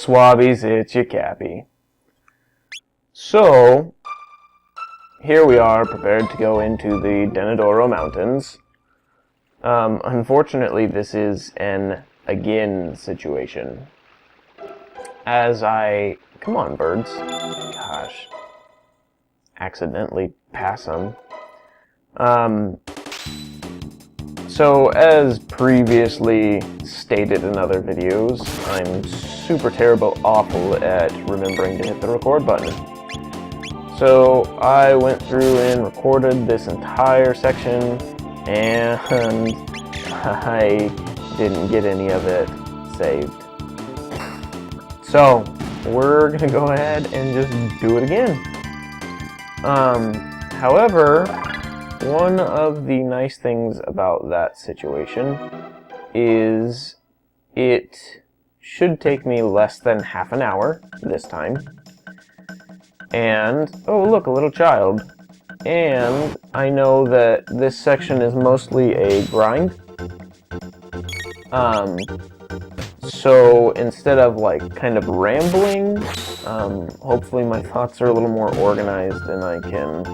Swabbies, it's your Cappy. So, here we are, prepared to go into the Dendoro Mountains. Unfortunately, this is an again situation. Come on, birds. Gosh. Accidentally pass them. So, as previously stated in other videos, I'm super terrible awful at remembering to hit the record button. So, I went through and recorded this entire section, and I didn't get any of it saved. So, we're gonna go ahead and just do it again. However, one of the nice things about that situation is it should take me less than half an hour this time. And, oh look, a little child. And I know that this section is mostly a grind. So instead of kind of rambling, hopefully my thoughts are a little more organized and I can,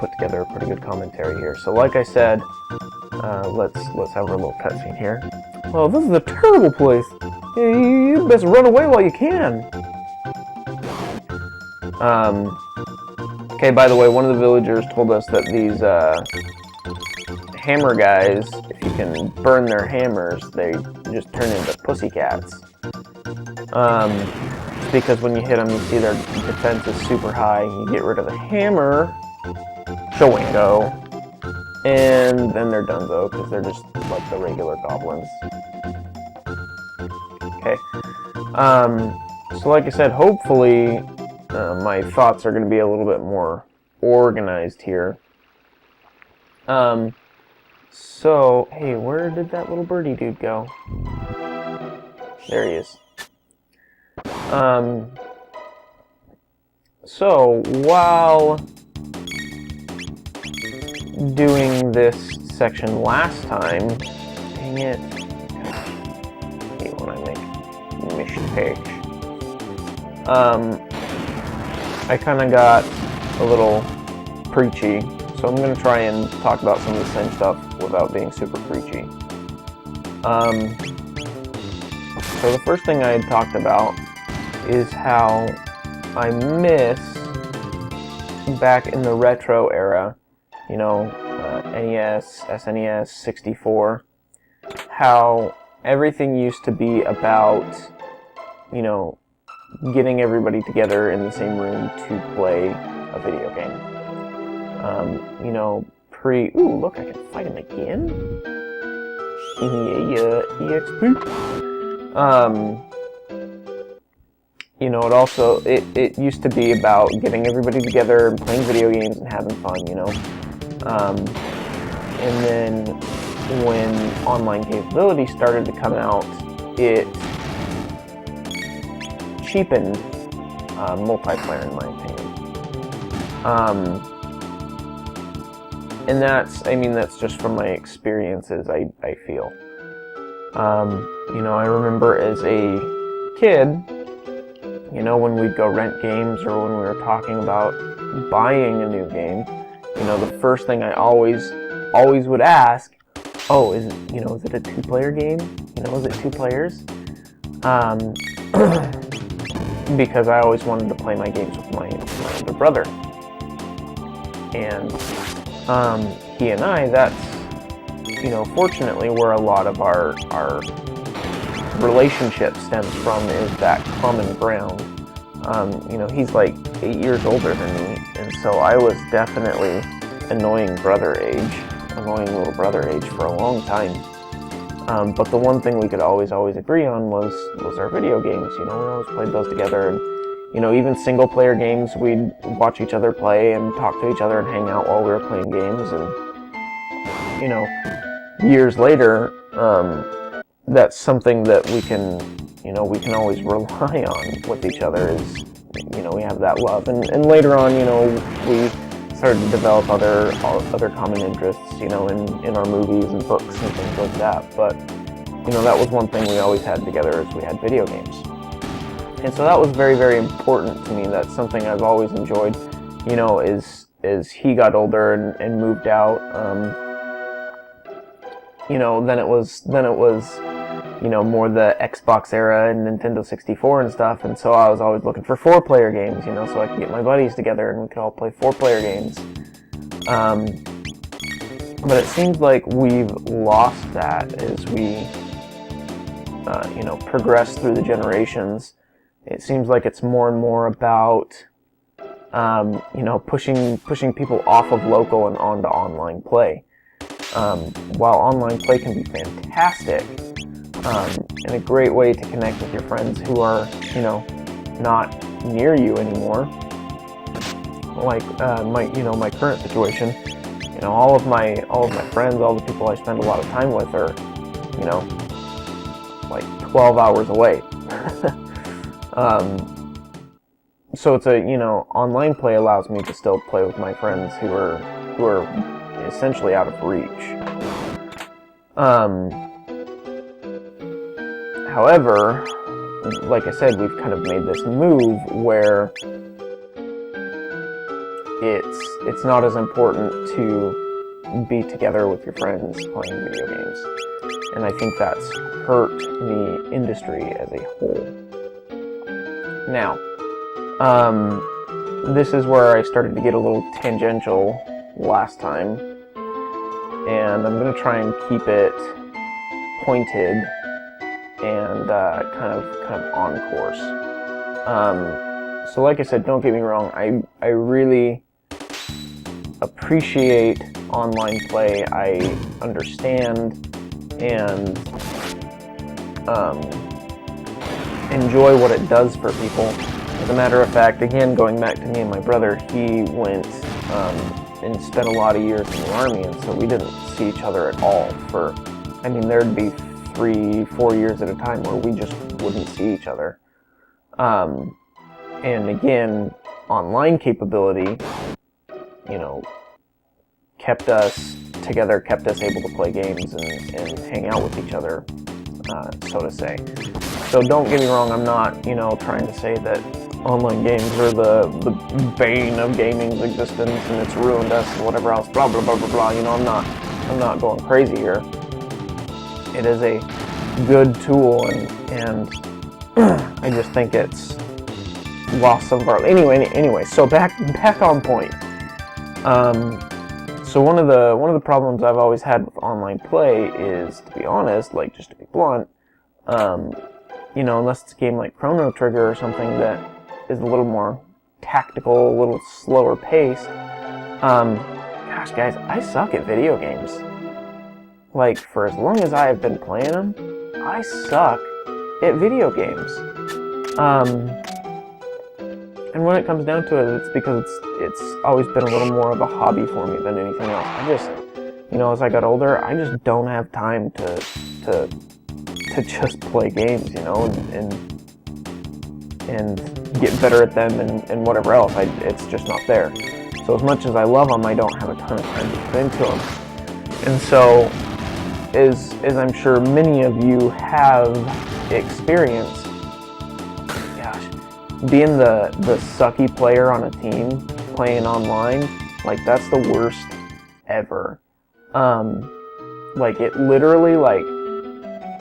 put together a pretty good commentary here. So like I said, let's have a little cutscene here. Oh, this is a terrible place. You best run away while you can. Okay, by the way, one of the villagers told us that these hammer guys, if you can burn their hammers, they just turn into pussycats. It's because when you hit them, you see their defense is super high. You get rid of the hammer, showingo, and then they're donezo because they're just like the regular goblins. Okay. So like I said, hopefully my thoughts are going to be a little bit more organized here. So, hey, where did that little birdie dude go? There he is. So, while doing this section last time, dang it, I hate when I make mistakes. I kind of got a little preachy, so I'm going to try and talk about some of the same stuff without being super preachy. So the first thing I had talked about is how I miss back in the retro era, NES, SNES, 64, how everything used to be about, getting everybody together in the same room to play a video game. Ooh, look, I can fight him again? Yeah, EXP. It used to be about getting everybody together and playing video games and having fun, and then when online capability started to come out, it cheapened multiplayer, in my opinion. And that's just from my experiences, I feel. I remember as a kid, when we'd go rent games or when we were talking about buying a new game, the first thing I always would ask, oh, is it a two-player game? Is it two players? Because I always wanted to play my games with my older brother. And he and I, that's, fortunately where a lot of our relationship stems from, is that common ground. He's like 8 years older than me, and so I was definitely annoying little brother age for a long time. But the one thing we could always agree on was our video games. We always played those together, and even single player games, we'd watch each other play and talk to each other and hang out while we were playing games. And years later, that's something that we can always rely on with each other. Is we have that love, and later on, we started to develop other common interests, in our movies and books and things like that. But that was one thing we always had together, is we had video games. And so that was very, very important to me. That's something I've always enjoyed, as he got older and moved out. Then it was more the Xbox era and Nintendo 64 and stuff, and so I was always looking for 4-player games, so I could get my buddies together and we could all play 4-player games. But it seems like we've lost that as we, progress through the generations. It seems like it's more and more about, pushing people off of local and onto online play. While online play can be fantastic, and a great way to connect with your friends who are, not near you anymore. Like my current situation, all of my friends, all the people I spend a lot of time with are, like 12 hours away. So it's online play allows me to still play with my friends who are essentially out of reach. However, like I said, we've kind of made this move where it's not as important to be together with your friends playing video games. And I think that's hurt the industry as a whole. Now, this is where I started to get a little tangential last time, and I'm going to try and keep it pointed and kind of on course. So like I said, don't get me wrong, I really appreciate online play. I understand and enjoy what it does for people. As a matter of fact, again, going back to me and my brother, he went and spent a lot of years in the Army, and so we didn't see each other at all there'd be 3-4 years at a time where we just wouldn't see each other. And again, online capability, kept us together, kept us able to play games and hang out with each other, so to say. So don't get me wrong, I'm not, trying to say that online games are the bane of gaming's existence and it's ruined us and whatever else, blah, blah, blah, blah, blah. I'm not going crazy here. It is a good tool, and I just think it's lost some of our... Anyway, so back on point. So one of the problems I've always had with online play is, to be honest, just to be blunt, unless it's a game like Chrono Trigger or something that is a little more tactical, a little slower paced. Gosh, guys, I suck at video games. For as long as I have been playing them, I suck at video games. And when it comes down to it, it's because it's always been a little more of a hobby for me than anything else. I just, as I got older, I just don't have time to just play games, and get better at them and whatever else. It's just not there. So as much as I love them, I don't have a ton of time to put into them. And so, as I'm sure many of you have experienced, gosh, being the sucky player on a team playing online, that's the worst ever. It literally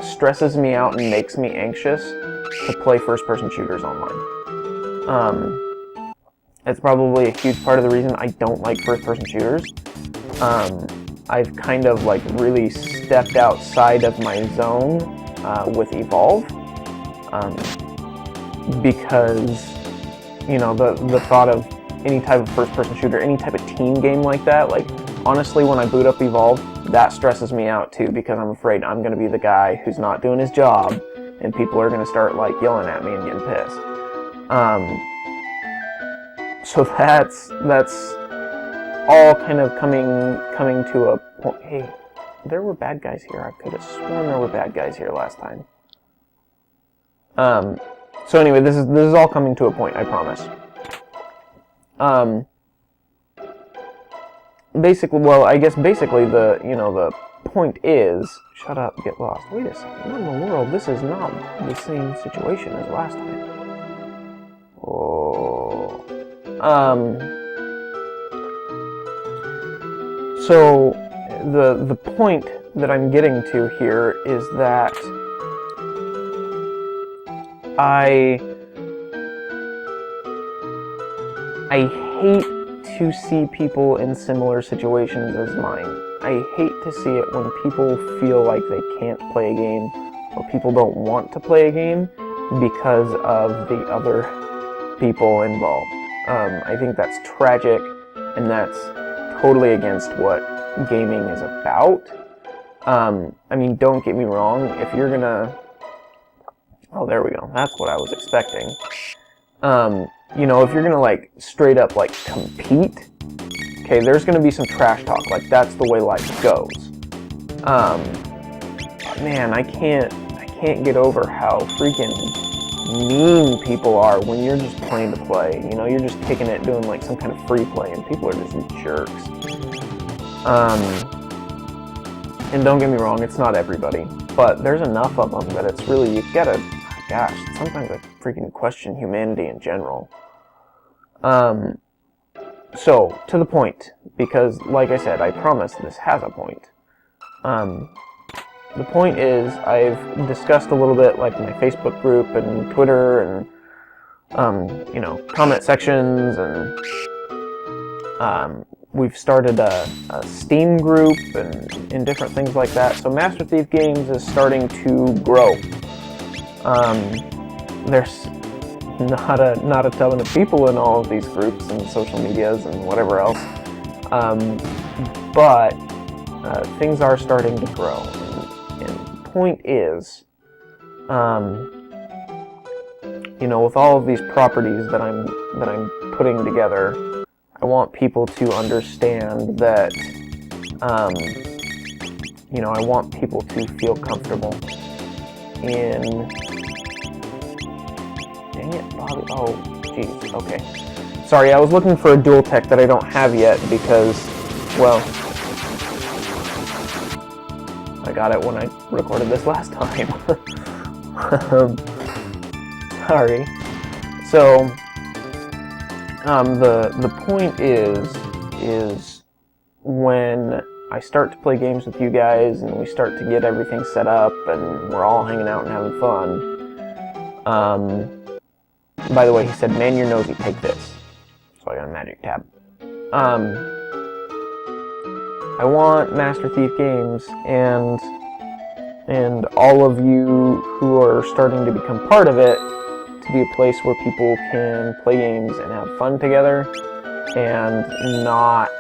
stresses me out and makes me anxious to play first-person shooters online. It's probably a huge part of the reason I don't like first-person shooters. I've kind of really stepped outside of my zone with Evolve, because the thought of any type of first-person shooter, any type of team game like that, honestly, when I boot up Evolve, that stresses me out too, because I'm afraid I'm going to be the guy who's not doing his job, and people are going to start yelling at me and getting pissed. So that's all kind of coming to a point. Hey, there were bad guys here. I could have sworn there were bad guys here last time. So anyway, this is all coming to a point, I promise. Basically the point is, shut up, get lost. Wait a second, what in the world? This is not the same situation as last time. Oh. So, the point that I'm getting to here is that I hate to see people in similar situations as mine. I hate to see it when people feel like they can't play a game, or people don't want to play a game because of the other people involved. I think that's tragic, and that's totally against what gaming is about. I mean, don't get me wrong, if you're gonna... Oh, there we go. That's what I was expecting. You know, if you're gonna, like, straight up, like, compete, okay, there's gonna be some trash talk. Like, that's the way life goes. Man, I can't get over how freaking mean people are when you're just playing to play. You know, you're just kicking it, doing, like, some kind of free play, and people are just jerks. And don't get me wrong, it's not everybody, but there's enough of them that it's really, you gotta, gosh, sometimes I freaking question humanity in general. So, to the point, because, like I said, I promise this has a point. The point is, I've discussed a little bit, like, my Facebook group and Twitter and, you know, comment sections, and, we've started a Steam group and different things like that. So Master Thief Games is starting to grow. There's not a ton of people in all of these groups and social medias and whatever else. But things are starting to grow. And the point is, you know, with all of these properties that I'm putting together, I want people to understand that, you know, I want people to feel comfortable in... Dang it, Bobby. Oh, jeez, okay. Sorry, I was looking for a dual tech that I don't have yet because, well, I got it when I recorded this last time. Sorry. So... the point is when I start to play games with you guys and we start to get everything set up and we're all hanging out and having fun. By the way, he said, man, you're nosy, take this. So I got a magic tab. I want Master Thief Games and all of you who are starting to become part of it to be a place where people can play games and have fun together and not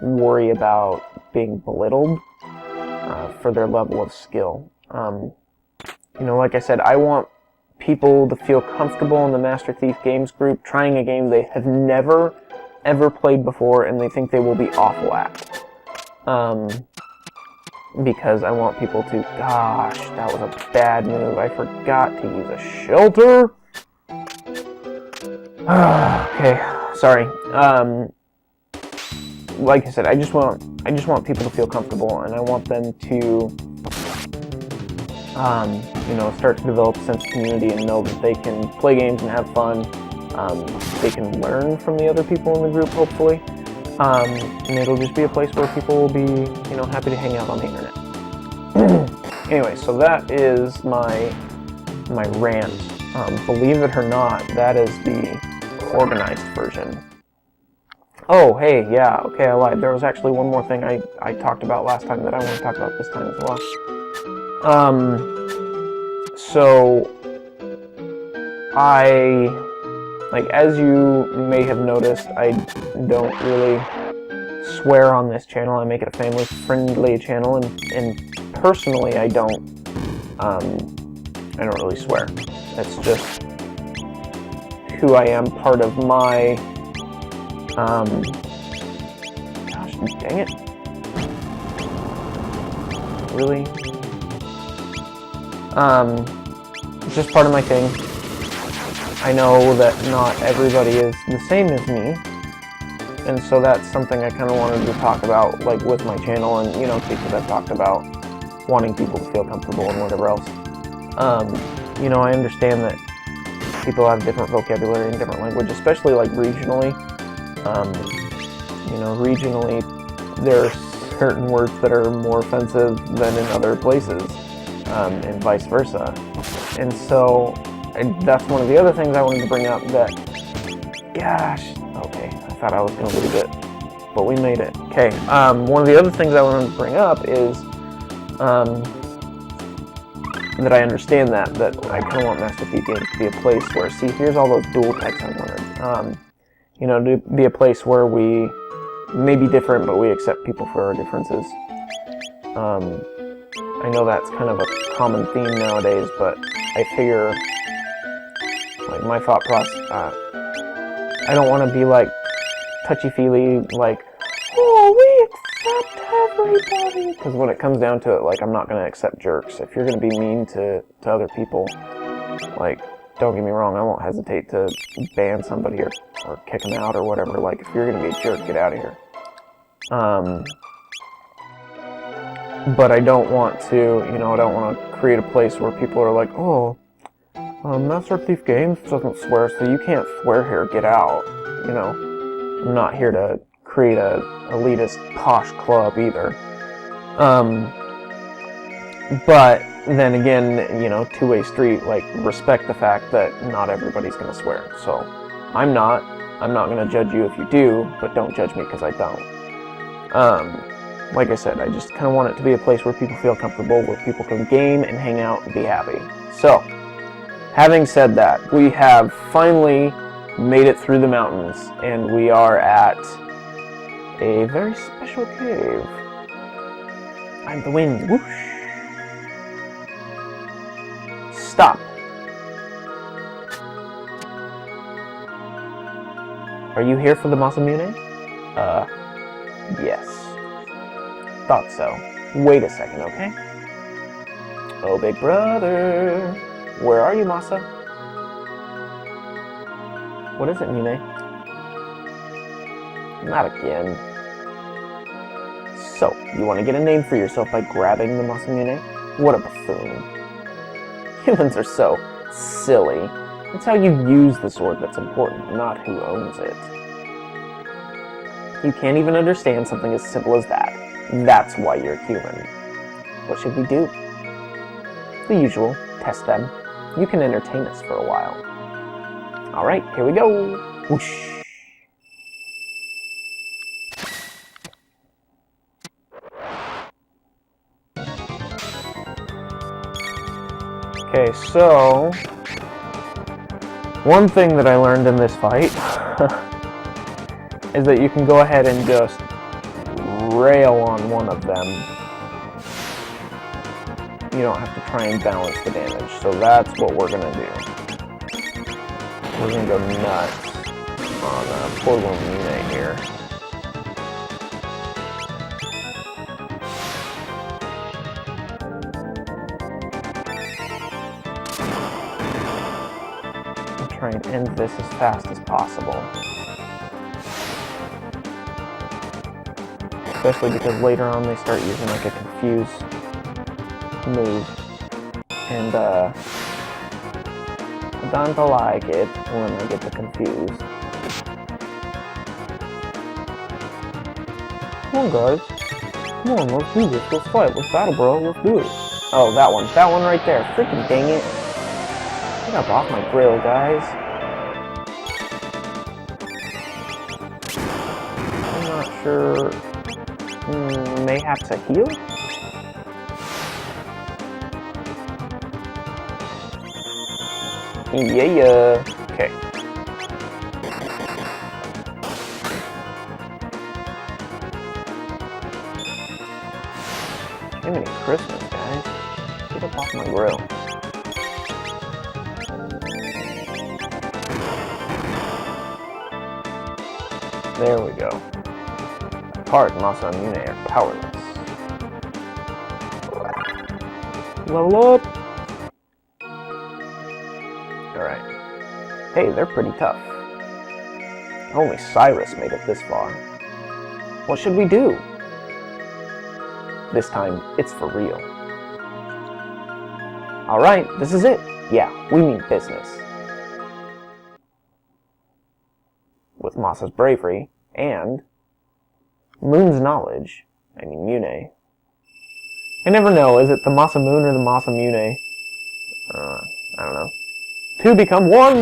worry about being belittled for their level of skill. You know, like I said, I want people to feel comfortable in the Master Thief Games group trying a game they have never, ever played before and they think they will be awful at. Because I want people to, gosh, that was a bad move. I forgot to use a shelter. Okay, sorry. Like I said, I just want people to feel comfortable, and I want them to, you know, start to develop a sense of community and know that they can play games and have fun. They can learn from the other people in the group, hopefully. And it'll just be a place where people will be, you know, happy to hang out on the internet. Anyway, so that is my rant. Believe it or not, that is the organized version. Oh, hey, yeah, okay, I lied. There was actually one more thing I talked about last time that I want to talk about this time as well. So, like, as you may have noticed, I don't really swear on this channel. I make it a family-friendly channel, and personally, I don't really swear. That's just who I am, part of my, gosh, dang it. Really? It's just part of my thing. I know that not everybody is the same as me, And so that's something I kind of wanted to talk about, like, with my channel, and, you know, because I've talked about wanting people to feel comfortable and whatever else. You know, I understand that people have different vocabulary and different language, especially, like, regionally. You know, regionally, there are certain words that are more offensive than in other places, and vice versa. And so, that's one of the other things I wanted to bring up that, gosh, okay, I thought I was going to lose it, but we made it. Okay, one of the other things I wanted to bring up is, that I understand that I kind of want Master Thief games to be a place where, see, here's all those dual texts I wanted. You know, to be a place where we may be different, but we accept people for our differences. I know that's kind of a common theme nowadays, but I figure, like, my thought process, I don't want to be, like, touchy-feely, like, oh, we accept everybody. Because when it comes down to it, like, I'm not going to accept jerks. If you're going to be mean to other people, like, don't get me wrong, I won't hesitate to ban somebody or kick them out or whatever. Like, if you're going to be a jerk, get out of here. But I don't want to, you know, I don't want to create a place where people are like, oh, Master Thief Games doesn't swear, so you can't swear here, get out. You know, I'm not here to create a elitist posh club either. But then again, you know, two-way street, like, respect the fact that not everybody's going to swear. So, I'm not going to judge you if you do, but don't judge me because I don't. Like I said, I just kind of want it to be a place where people feel comfortable, where people can game and hang out and be happy. So, having said that, we have finally made it through the mountains, and we are at a very special cave. I'm the wind. Whoosh! Stop. Are you here for the Masamune? Yes. Thought so. Wait a second, okay? Oh, big brother. Where are you, Masa? What is it, Mune? Not again. So, you want to get a name for yourself by grabbing the Masamune? What a buffoon. Humans are so silly. It's how you use the sword that's important, not who owns it. You can't even understand something as simple as that. That's why you're human. What should we do? The usual. Test them. You can entertain us for a while. Alright, here we go. Whoosh. Okay, so one thing that I learned in this fight is that you can go ahead and just rail on one of them. You don't have to try and balance the damage, so that's what we're gonna do. We're gonna go nuts on poor little Mune here. Try and end this as fast as possible. Especially because later on they start using like a confuse move. And I don't like it when I get the confused. Come on guys. Come on, let's do this. Let's fight. Let's battle, bro. Let's do it. Oh, that one. That one right there. Freaking dang it. Get up off my grill, guys. I'm not sure. Mayhaps a heal? Yeah. Okay. Jiminy Christmas, guys. Get up off my grill. There we go. Apart, Masamune are powerless. Level up! Alright. Hey, they're pretty tough. Only Cyrus made it this far. What should we do? This time, it's for real. Alright, this is it. Yeah, we mean business. With Masa's bravery and Moon's knowledge, Mune. I never know, is it the Masamune or the Masamune? I don't know. Two become one!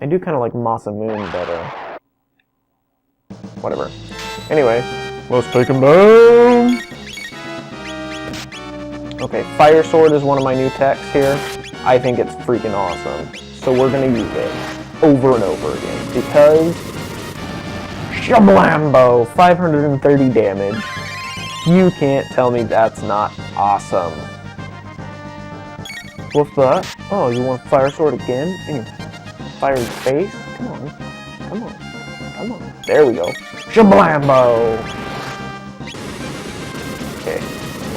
I do kind of like Masamune better. Whatever. Anyway, let's take him down! Okay, Fire Sword is one of my new techs here. I think it's freaking awesome. So we're gonna use it over and over again. Because... Shablambo! 530 damage. You can't tell me that's not awesome. What's that? Oh, you want Fire Sword again? In your fiery face? Come on. Come on. Come on. There we go. Shablambo! Okay,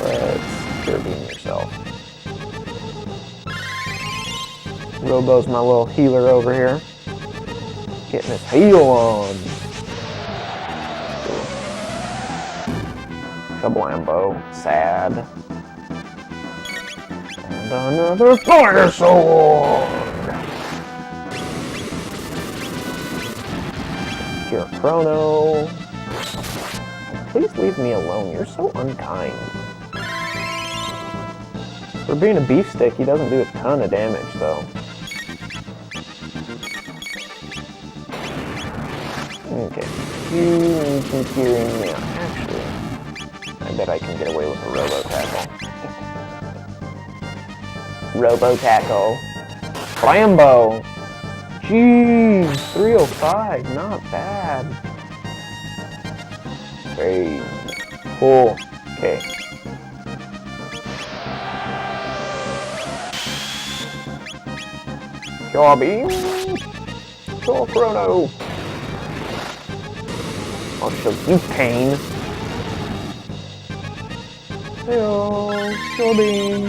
let's pure beam yourself. Robo's my little healer over here. Getting his heal on. Shablambo. Sad. And another Fire Sword! Here, Chrono. Please leave me alone. You're so unkind. For being a beefstick, he doesn't do a ton of damage, though. Okay. You need some curing me. Actually, I bet I can get away with a Robo-Tackle. Robo-Tackle. Rambo! Jeez, 305, not bad. Very cool. Okay. Jaw beam. Jaw Chrono. I'll show you pain. Hey-oh, jaw beam.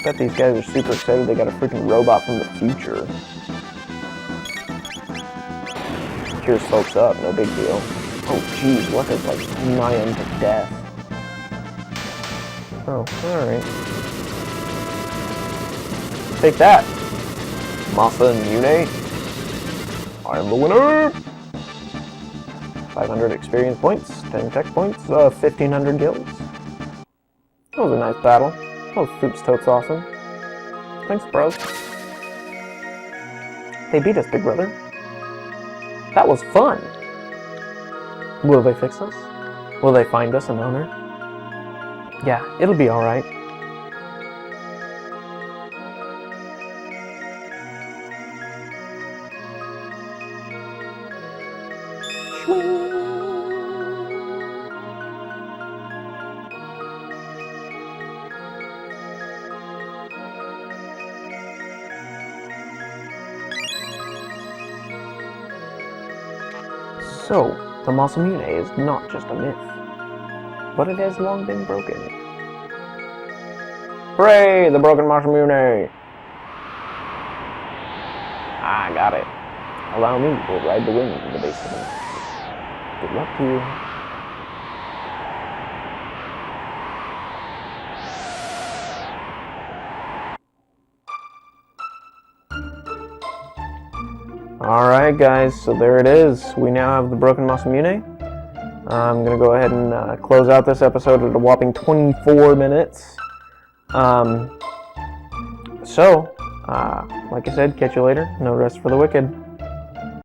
Bet these guys are super excited they got a freaking robot from the future. Cures folks up, no big deal. Oh jeez, what is like nigh unto death? Oh, alright. Take that! Masamune! I am the winner! 500 experience points, 10 tech points, 1500 guilds. That was a nice battle. Oh, Foops totes awesome. Thanks, bros. They beat us, big brother. That was fun. Will they fix us? Will they find us an owner? Yeah, it'll be alright. So, the Masamune is not just a myth, but it has long been broken. Hooray! The broken Masamune! I got it. Allow me to ride the wind to the base of it. Good luck to you. Alright guys, so there it is. We now have the broken Masamune. I'm going to go ahead and close out this episode at a whopping 24 minutes. Like I said, catch you later. No rest for the wicked.